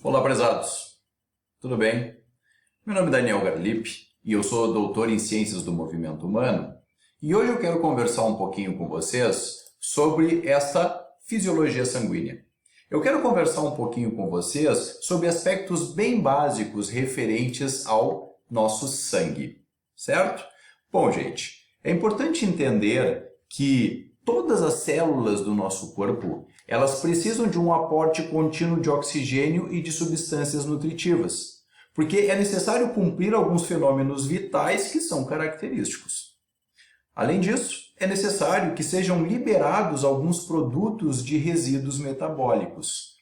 Olá, prezados! Tudo bem? Meu nome é Daniel Garlip e eu sou doutor em Ciências do Movimento Humano e hoje eu quero conversar um pouquinho com vocês sobre esta fisiologia sanguínea. Eu quero conversar um pouquinho com vocês sobre aspectos bem básicos referentes ao nosso sangue, certo? Bom, gente, é importante entender que todas as células do nosso corpo, elas precisam de um aporte contínuo de oxigênio e de substâncias nutritivas, porque é necessário cumprir alguns fenômenos vitais que são característicos. Além disso, é necessário que sejam liberados alguns produtos de resíduos metabólicos.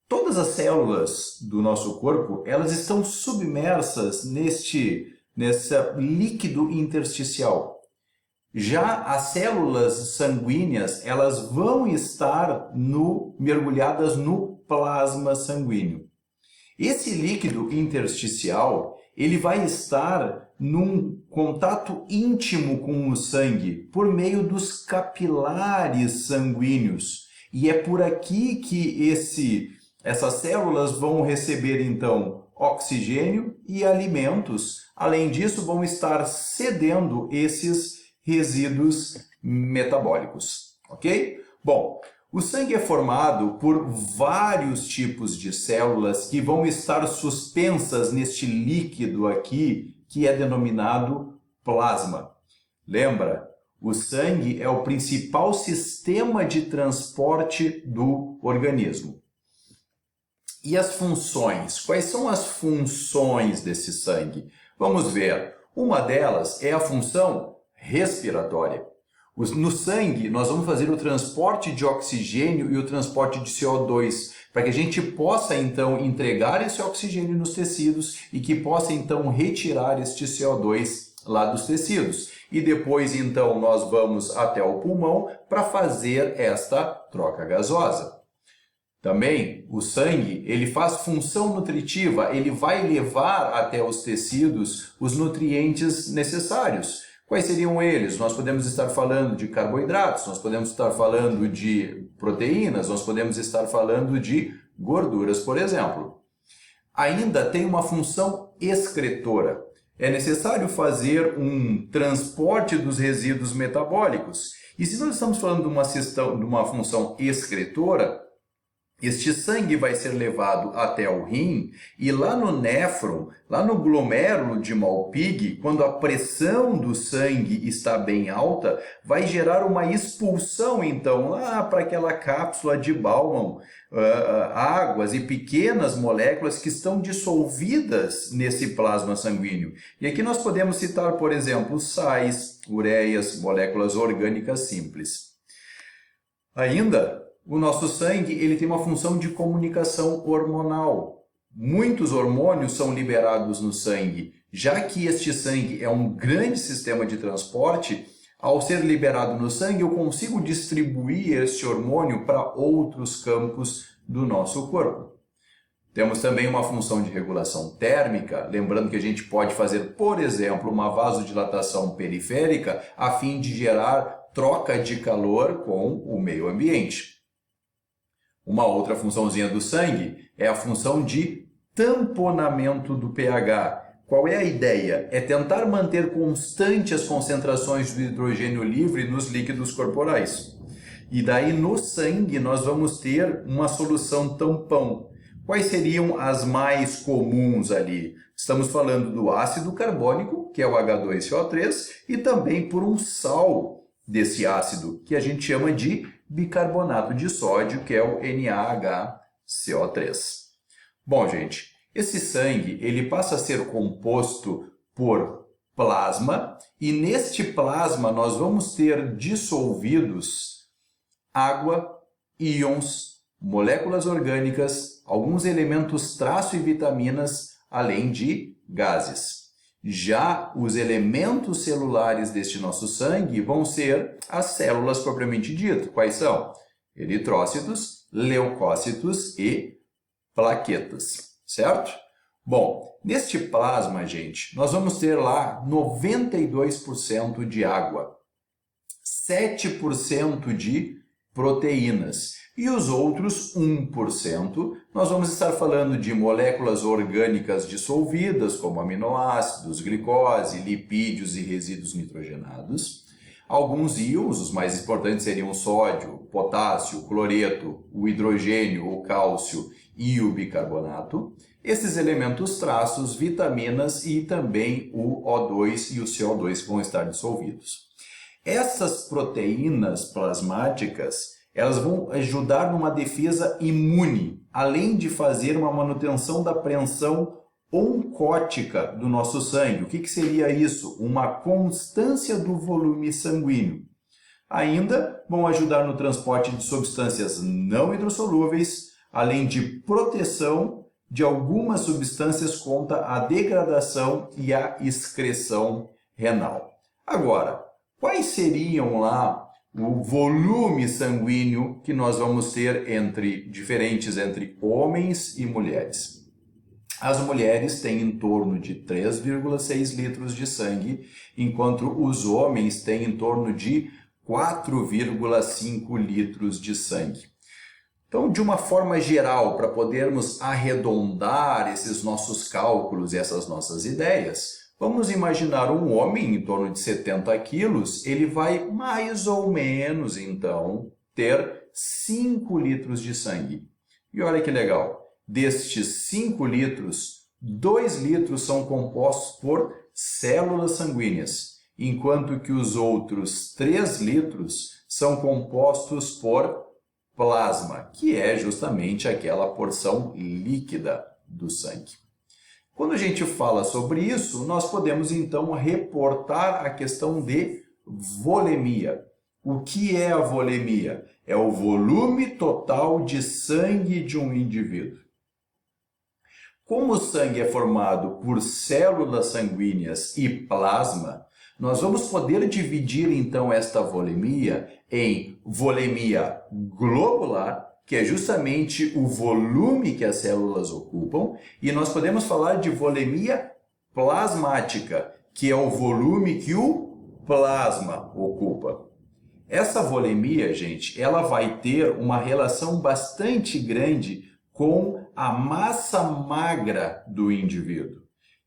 Todas as células do nosso corpo, elas estão submersas nesse líquido intersticial. Já as células sanguíneas, elas vão estar mergulhadas no plasma sanguíneo. Esse líquido intersticial, ele vai estar num contato íntimo com o sangue, por meio dos capilares sanguíneos. E é por aqui que essas células vão receber, então, oxigênio e alimentos. Além disso, vão estar cedendo esses resíduos metabólicos, ok? Bom, o sangue é formado por vários tipos de células que vão estar suspensas neste líquido aqui, que é denominado plasma. Lembra? O sangue é o principal sistema de transporte do organismo. E as funções? Quais são as funções desse sangue? Vamos ver. Uma delas é a função respiratória. No sangue, nós vamos fazer o transporte de oxigênio e o transporte de CO2, para que a gente possa, então, entregar esse oxigênio nos tecidos e que possa, então, retirar este CO2 lá dos tecidos. E depois, então, nós vamos até o pulmão para fazer esta troca gasosa. Também, o sangue, ele faz função nutritiva, ele vai levar até os tecidos os nutrientes necessários. Quais seriam eles? Nós podemos estar falando de carboidratos, nós podemos estar falando de proteínas, nós podemos estar falando de gorduras, por exemplo. Ainda tem uma função excretora. É necessário fazer um transporte dos resíduos metabólicos. E se nós estamos falando de uma função excretora, este sangue vai ser levado até o rim e lá no néfron, lá no glomérulo de Malpighi, quando a pressão do sangue está bem alta, vai gerar uma expulsão, então, lá para aquela cápsula de Bowman, águas e pequenas moléculas que estão dissolvidas nesse plasma sanguíneo. E aqui nós podemos citar, por exemplo, sais, ureias, moléculas orgânicas simples. Ainda, o nosso sangue ele tem uma função de comunicação hormonal. Muitos hormônios são liberados no sangue. Já que este sangue é um grande sistema de transporte, ao ser liberado no sangue, eu consigo distribuir este hormônio para outros campos do nosso corpo. Temos também uma função de regulação térmica, lembrando que a gente pode fazer, por exemplo, uma vasodilatação periférica a fim de gerar troca de calor com o meio ambiente. Uma outra funçãozinha do sangue é a função de tamponamento do pH. Qual é a ideia? É tentar manter constante as concentrações do hidrogênio livre nos líquidos corporais. E daí no sangue nós vamos ter uma solução tampão. Quais seriam as mais comuns ali? Estamos falando do ácido carbônico, que é o H2CO3, e também por um sal desse ácido, que a gente chama de bicarbonato de sódio, que é o NaHCO3. Bom, gente, esse sangue ele passa a ser composto por plasma e neste plasma nós vamos ter dissolvidos água, íons, moléculas orgânicas, alguns elementos traço e vitaminas, além de gases. Já os elementos celulares deste nosso sangue vão ser as células propriamente ditas. Quais são? Eritrócitos, leucócitos e plaquetas, certo? Bom, neste plasma, gente, nós vamos ter lá 92% de água, 7% de proteínas. E os outros 1%, nós vamos estar falando de moléculas orgânicas dissolvidas, como aminoácidos, glicose, lipídios e resíduos nitrogenados. Alguns íons, os mais importantes seriam o sódio, o potássio, o cloreto, o hidrogênio, o cálcio e o bicarbonato. Esses elementos traços, vitaminas e também o O2 e o CO2 que vão estar dissolvidos. Essas proteínas plasmáticas, elas vão ajudar numa defesa imune, além de fazer uma manutenção da pressão oncótica do nosso sangue. O que seria isso? Uma constância do volume sanguíneo. Ainda vão ajudar no transporte de substâncias não hidrossolúveis, além de proteção de algumas substâncias contra a degradação e a excreção renal. Agora, quais seriam lá o volume sanguíneo que nós vamos ter diferentes entre homens e mulheres? As mulheres têm em torno de 3,6 litros de sangue, enquanto os homens têm em torno de 4,5 litros de sangue. Então, de uma forma geral, para podermos arredondar esses nossos cálculos e essas nossas ideias, vamos imaginar um homem em torno de 70 quilos, ele vai mais ou menos, então, ter 5 litros de sangue. E olha que legal, destes 5 litros, 2 litros são compostos por células sanguíneas, enquanto que os outros 3 litros são compostos por plasma, que é justamente aquela porção líquida do sangue. Quando a gente fala sobre isso, nós podemos então reportar a questão de volemia. O que é a volemia? É o volume total de sangue de um indivíduo. Como o sangue é formado por células sanguíneas e plasma, nós vamos poder dividir então esta volemia em volemia globular, que é justamente o volume que as células ocupam, e nós podemos falar de volemia plasmática, que é o volume que o plasma ocupa. Essa volemia, gente, ela vai ter uma relação bastante grande com a massa magra do indivíduo.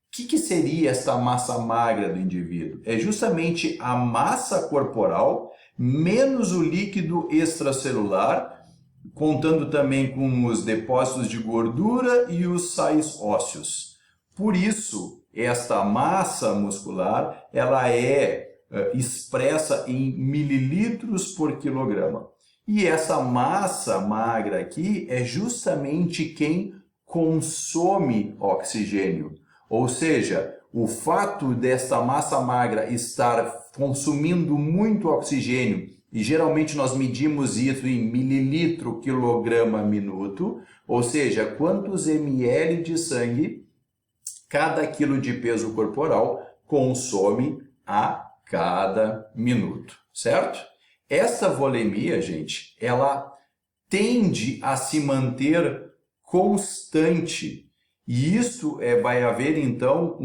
O que seria essa massa magra do indivíduo? É justamente a massa corporal menos o líquido extracelular, contando também com os depósitos de gordura e os sais ósseos. Por isso, esta massa muscular ela é expressa em mililitros por quilograma. E essa massa magra aqui é justamente quem consome oxigênio. Ou seja, o fato dessa massa magra estar consumindo muito oxigênio, e geralmente nós medimos isso em mililitro quilograma minuto, ou seja, quantos ml de sangue cada quilo de peso corporal consome a cada minuto, certo? Essa volemia, gente, ela tende a se manter constante. E isso vai haver, então,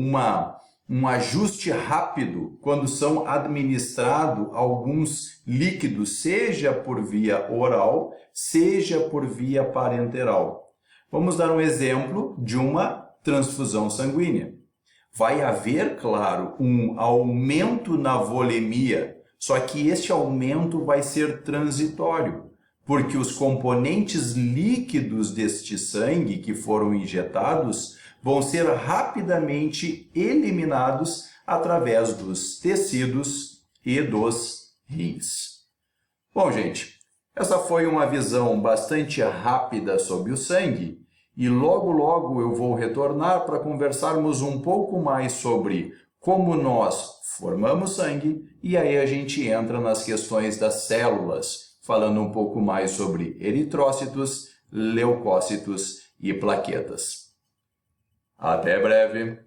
um ajuste rápido quando são administrados alguns líquidos, seja por via oral, seja por via parenteral. Vamos dar um exemplo de uma transfusão sanguínea. Vai haver, claro, um aumento na volemia, só que este aumento vai ser transitório, porque os componentes líquidos deste sangue que foram injetados vão ser rapidamente eliminados através dos tecidos e dos rins. Bom, gente, essa foi uma visão bastante rápida sobre o sangue e logo eu vou retornar para conversarmos um pouco mais sobre como nós formamos sangue e aí a gente entra nas questões das células, falando um pouco mais sobre eritrócitos, leucócitos e plaquetas. Até breve!